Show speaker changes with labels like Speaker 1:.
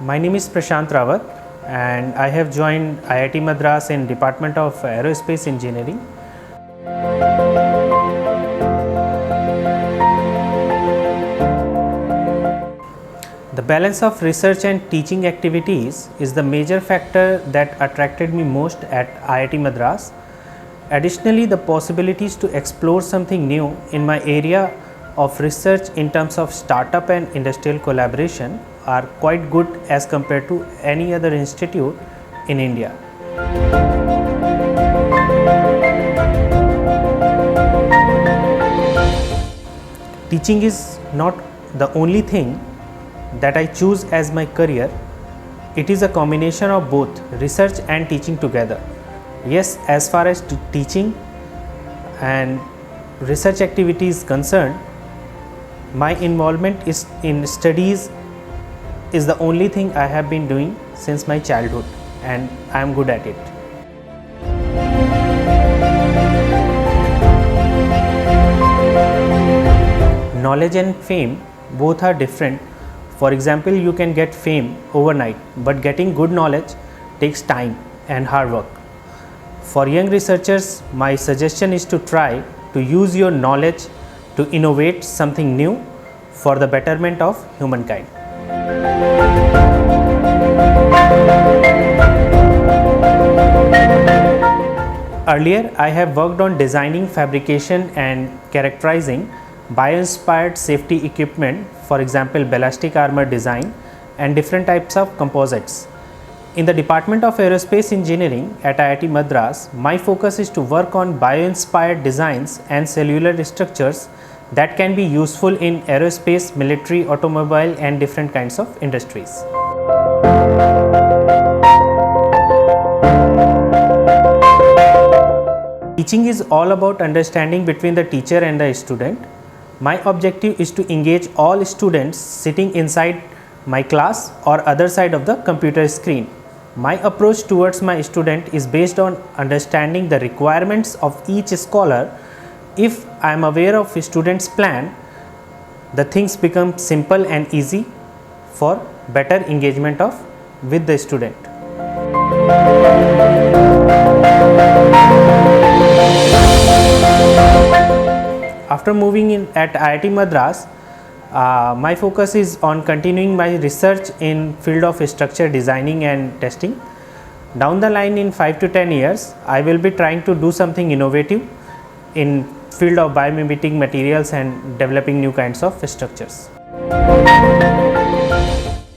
Speaker 1: My name is Prashant Rawat and I have joined IIT Madras in Department of Aerospace Engineering. The balance of research and teaching activities is the major factor that attracted me most at IIT Madras. Additionally, the possibilities to explore something new in my area of research in terms of startup and industrial collaboration are quite good as compared to any other institute in India. Teaching is not the only thing that I choose as my career. It is a combination of both research and teaching together. Yes, as far as teaching and research activity is concerned, my involvement is in studies is the only thing I have been doing since my childhood, and I am good at it. Knowledge and fame both are different. For example, you can get fame overnight, but getting good knowledge takes time and hard work. For young researchers, my suggestion is to try to use your knowledge to innovate something new for the betterment of humankind. Earlier, I have worked on designing, fabrication and characterizing bio-inspired safety equipment, for example ballistic armor design and different types of composites. In the Department of Aerospace Engineering at IIT Madras, my focus is to work on bio-inspired designs and cellular structures that can be useful in aerospace, military, automobile and different kinds of industries. Teaching is all about understanding between the teacher and the student. My objective is to engage all students sitting inside my class or other side of the computer screen. My approach towards my student is based on understanding the requirements of each scholar. If I am aware of a student's plan, the things become simple and easy for better engagement with the student. After moving in at IIT Madras, my focus is on continuing my research in field of structure designing and testing. Down the line in 5 to 10 years, I will be trying to do something innovative in field of biomimetic materials and developing new kinds of structures.